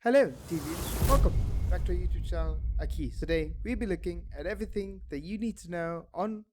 Hello, TVs. Welcome back to our YouTube channel, Akis. Today, we'll be looking at everything that you need to know on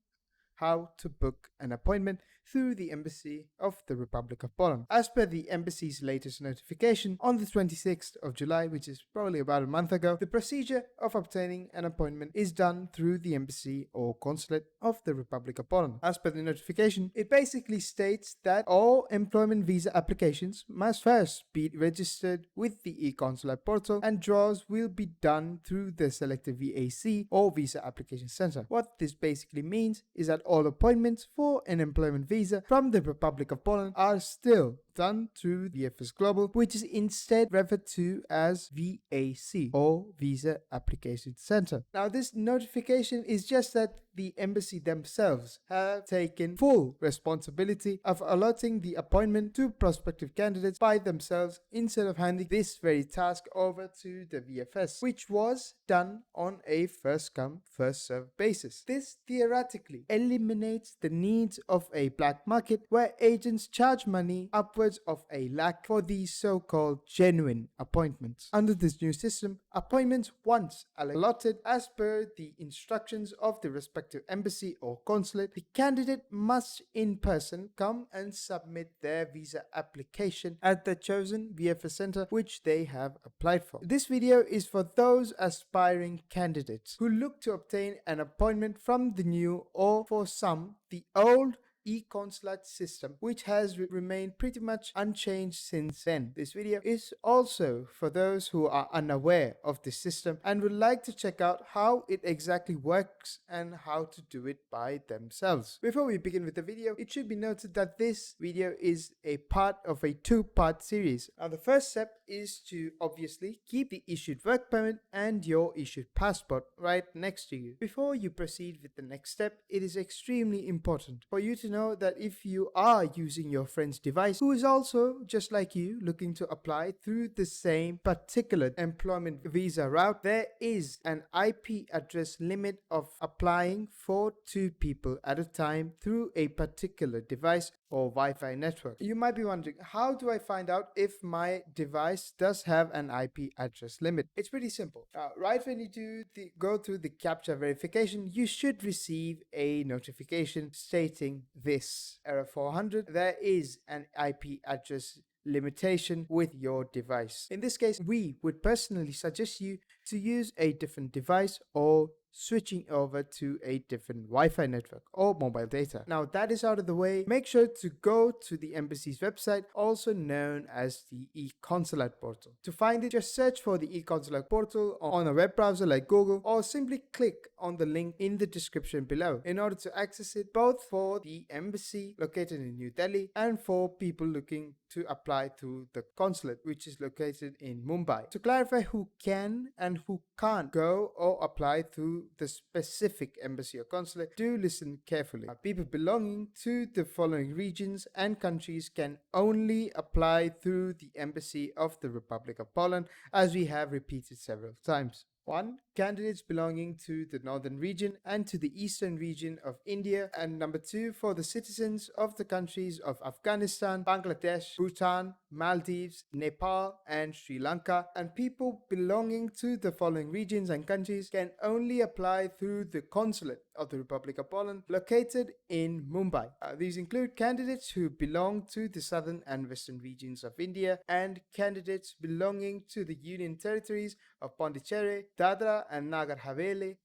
how to book an appointment through the Embassy of the Republic of Poland. As per the Embassy's latest notification on the 26th of July, which is probably about a month ago, the procedure of obtaining an appointment is done through the Embassy or Consulate of the Republic of Poland. As per the notification, it basically states that all employment visa applications must first be registered with the e-konsulat portal and draws will be done through the selected VAC or Visa Application Center. What this basically means is that all appointments for an employment visa from the Republic of Poland are still done through VFS Global, which is instead referred to as VAC or Visa Application Center. Now, this notification is just that the embassy themselves have taken full responsibility of allotting the appointment to prospective candidates by themselves instead of handing this very task over to the VFS, which was done on a first come, first served basis. This theoretically eliminates the needs of a black market where agents charge money upwards of a lakh for these so-called genuine appointments. Under this new system, appointments once allotted as per the instructions of the respective embassy or consulate, the candidate must in person come and submit their visa application at the chosen VFS center which they have applied for. This video is for those aspiring candidates who look to obtain an appointment from the new or for some the old e-konsulat system, which has remained pretty much unchanged since then. This video is also for those who are unaware of this system and would like to check out how it exactly works and how to do it by themselves. Before we begin with the video, it should be noted that this video is a part of a two-part series. Now, the first step is to obviously keep the issued work permit and your issued passport right next to you. Before you proceed with the next step, it is extremely important for you to know that if you are using your friend's device who is also just like you looking to apply through the same particular employment visa route, there is an IP address limit of applying for 2 people at a time through a particular device or Wi-Fi network. You might be wondering, how do I find out if my device does have an IP address limit? It's pretty simple. Right when you go through the captcha verification, you should receive a notification stating this error 400. There is an IP address limitation with your device. In this case, we would personally suggest you to use a different device or switching over to a different Wi-Fi network or mobile data. Now that is out of the way, make sure to go to the embassy's website, also known as the e-konsulat portal. To find it, just search for the e-konsulat portal on a web browser like Google or simply click on the link in the description below in order to access it both for the embassy located in New Delhi and for people looking to apply to the consulate, which is located in Mumbai. To clarify who can and who can't go or apply through the specific embassy or consulate, do listen carefully. People belonging to the following regions and countries can only apply through the embassy of the Republic of Poland, as we have repeated several times. 1. Candidates belonging to the northern region and to the eastern region of India. And number 2, for the citizens of the countries of Afghanistan, Bangladesh, Bhutan, Maldives, Nepal, and Sri Lanka. And people belonging to the following regions and countries can only apply through the consulate of the Republic of Poland located in Mumbai. These include candidates who belong to the southern and western regions of India and candidates belonging to the Union territories of Pondicherry, Dadra and Nagar Haveli,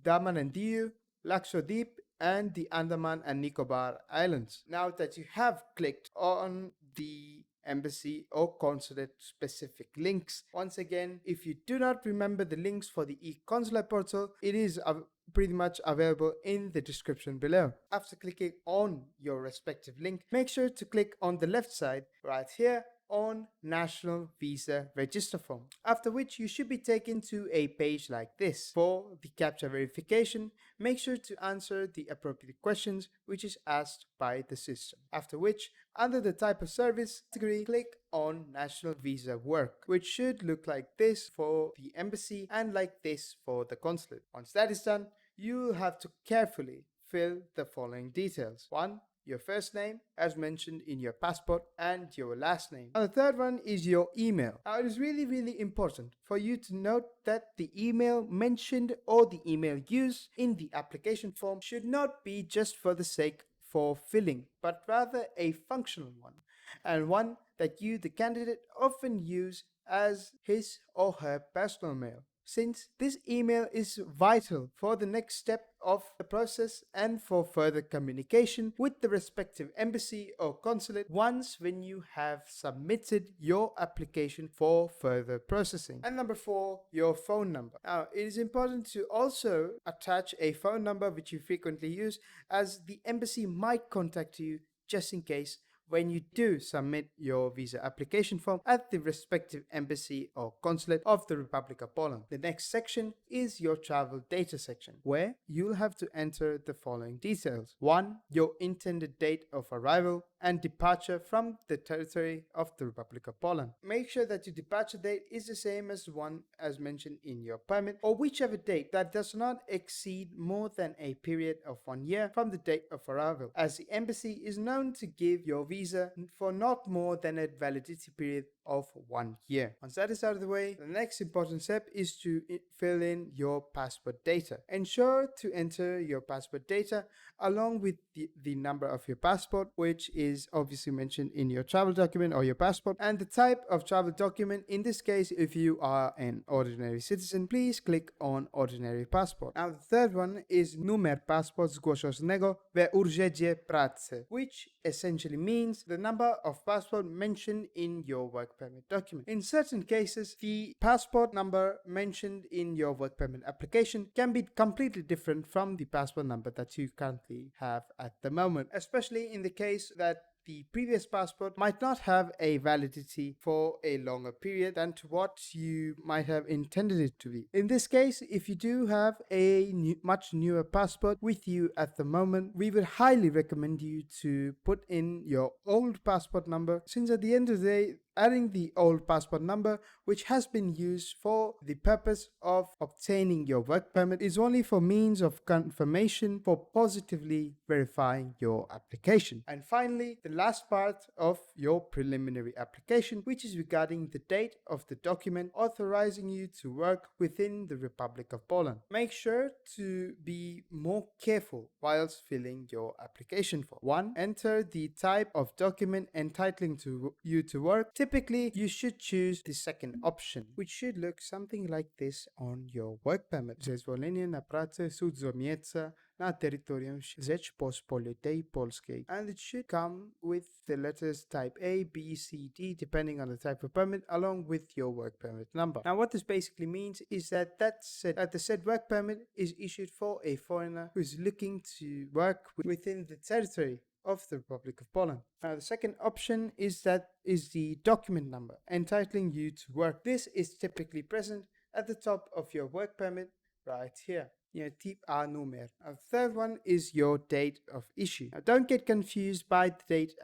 Daman and Diu, Lakshadweep, and the Andaman and Nicobar Islands. Now that you have clicked on the embassy or consulate specific links, once again, if you do not remember the links for the e-konsulat portal, it is pretty much available in the description below. After clicking on your respective link, make sure to click on the left side right here on National Visa Register Form, after which you should be taken to a page like this. For the captcha verification, make sure to answer the appropriate questions which is asked by the system, after which under the type of service category, click on National Visa Work, which should look like this for the embassy and like this for the consulate. Once that is done, you will have to carefully fill the following details. 1. your first name, as mentioned in your passport, and your last name. And the third one is your email. Now, it is really important for you to note that the email mentioned or the email used in the application form should not be just for the sake for filling, but rather a functional one, and one that you, the candidate, often use as his or her personal mail, since this email is vital for the next step of the process and for further communication with the respective embassy or consulate once when you have submitted your application for further processing. And number 4, your phone number. Now, it is important to also attach a phone number which you frequently use, as the embassy might contact you just in case when you do submit your visa application form at the respective embassy or consulate of the Republic of Poland. The next section is your travel data section, where you'll have to enter the following details. 1. Your intended date of arrival and departure from the territory of the Republic of Poland. Make sure that your departure date is the same as the one as mentioned in your permit, or whichever date that does not exceed more than a period of 1 year from the date of arrival, as the embassy is known to give your visa for not more than a validity period of 1 year. Once that is out of the way, the next important step is to fill in your passport data. Ensure to enter your passport data along with the number of your passport, which is obviously mentioned in your travel document or your passport, and the type of travel document. In this case, if you are an ordinary citizen, please click on ordinary passport. Now, the third one is numer passport zgłoszonego w urzędzie pracy, which essentially means the number of passport mentioned in your work permit document. In certain cases, the passport number mentioned in your work permit application can be completely different from the passport number that you currently have at the moment, especially in the case that the previous passport might not have a validity for a longer period than to what you might have intended it to be. In this case, if you do have a much newer passport with you at the moment, we would highly recommend you to put in your old passport number, since at the end of the day, adding the old passport number, which has been used for the purpose of obtaining your work permit, is only for means of confirmation for positively verifying your application. And finally, the last part of your preliminary application, which is regarding the date of the document authorizing you to work within the Republic of Poland. Make sure to be more careful whilst filling your application form. 1. Enter the type of document entitling you to work. Typically, you should choose the second option, which should look something like this on your work permit. Zezwolenie na pracę cudzoziemca na terytorium Rzeczypospolitej Polskiej. And it should come with the letters type A, B, C, D, depending on the type of permit, along with your work permit number. Now, what this basically means is that the said work permit is issued for a foreigner who is looking to work within the territory of the Republic of Poland. Now, the second option is the document number entitling you to work. This is typically present at the top of your work permit right here. Type A numer. The third one is your date of issue. Now, don't get confused by the date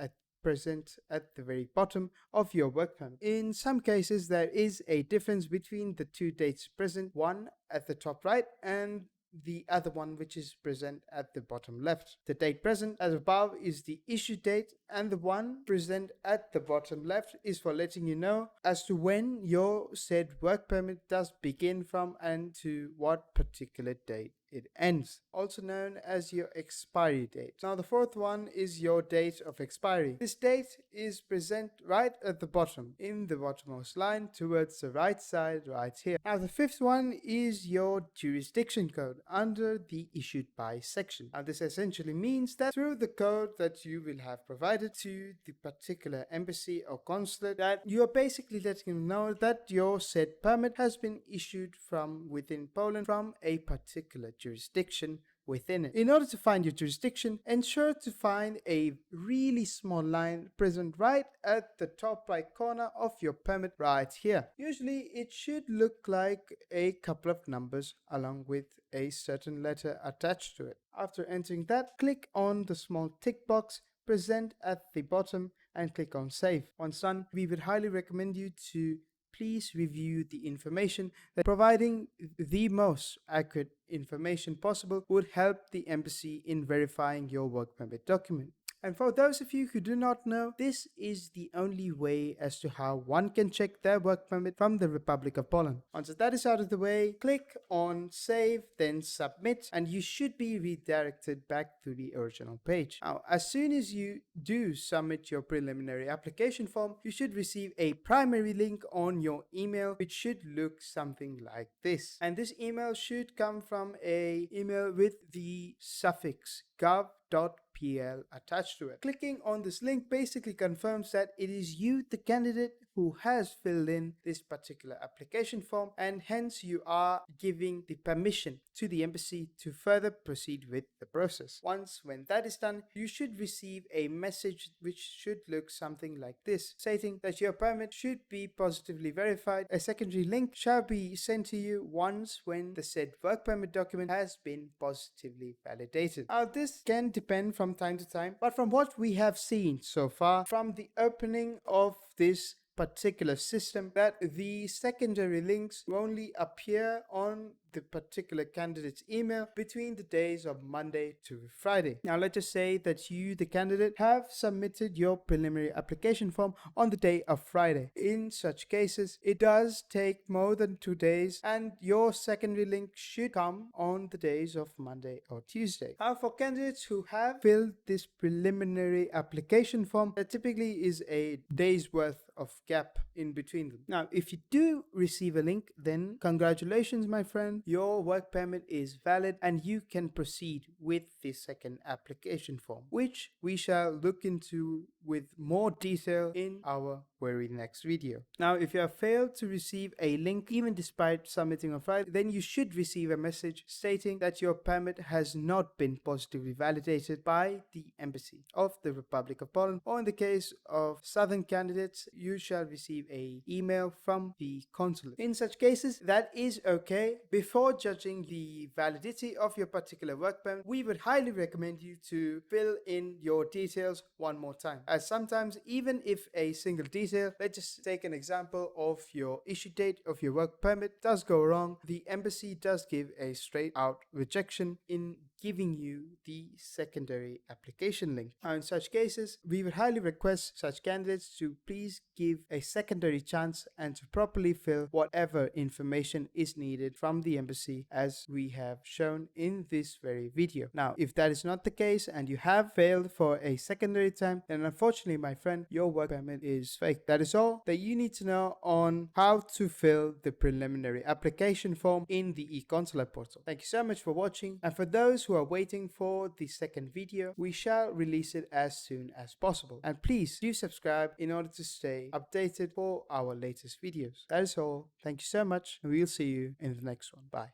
present at the very bottom of your work permit. In some cases, there is a difference between the two dates present, one at the top right and the other one which is present at the bottom left. The date present as above is the issue date, and the one present at the bottom left is for letting you know as to when your said work permit does begin from and to what particular date it ends, also known as your expiry date. Now, the fourth one is your date of expiry. This date is present right at the bottom, in the bottommost line towards the right side right here. Now, the fifth one is your jurisdiction code under the issued by section. Now, this essentially means that through the code that you will have provided to the particular embassy or consulate, that you are basically letting them know that your said permit has been issued from within Poland from a particular jurisdiction within it. In order to find your jurisdiction, ensure to find a really small line present right at the top right corner of your permit right here. Usually it should look like a couple of numbers along with a certain letter attached to it. After entering that, click on the small tick box present at the bottom and click on save. Once done, we would highly recommend you to please review the information. That providing the most accurate information possible would help the embassy in verifying your work permit document. And for those of you who do not know, this is the only way as to how one can check their work permit from the Republic of Poland. Once that is out of the way, click on save, then submit, and you should be redirected back to the original page. Now, as soon as you do submit your preliminary application form, you should receive a primary link on your email, which should look something like this. And this email should come from a email with the suffix gov.pl attached to it. Clicking on this link basically confirms that it is you, the candidate, who has filled in this particular application form, and hence you are giving the permission to the embassy to further proceed with the process. When that is done, you should receive a message which should look something like this, stating that your permit should be positively verified. A secondary link shall be sent to you once when the said work permit document has been positively validated. Now, this can depend from time to time, but from what we have seen so far, from the opening of this particular system, that the secondary links only appear on the particular candidate's email between the days of Monday to Friday. Now, let's just say that you, the candidate, have submitted your preliminary application form on the day of Friday. In such cases, it does take more than 2 days, and your secondary link should come on the days of Monday or Tuesday. For candidates who have filled this preliminary application form, there typically is a day's worth of gap in between them. Now, if you do receive a link, then congratulations, my friend. Your work permit is valid and you can proceed with the second application form, which we shall look into with more detail in our very next video. Now, if you have failed to receive a link even despite submitting on Friday, then you should receive a message stating that your permit has not been positively validated by the Embassy of the Republic of Poland, or in the case of southern candidates, you shall receive an email from the Consulate. In such cases, that is okay. Before judging the validity of your particular work permit, we would highly recommend you to fill in your details one more time, as sometimes even if a single detail, let's just take an example of your issue date of your work permit, does go wrong, the embassy does give a straight out rejection in giving you the secondary application link. Now, in such cases, we would highly request such candidates to please give a secondary chance and to properly fill whatever information is needed from the embassy, as we have shown in this very video. Now, if that is not the case and you have failed for a secondary time, then unfortunately, my friend, your work permit is fake. That is all that you need to know on how to fill the preliminary application form in the e-konsulat portal. Thank you so much for watching, and for those who are waiting for the second video, we shall release it as soon as possible. And please do subscribe in order to stay updated for our latest videos. That is all. Thank you so much, and we'll see you in the next one. Bye.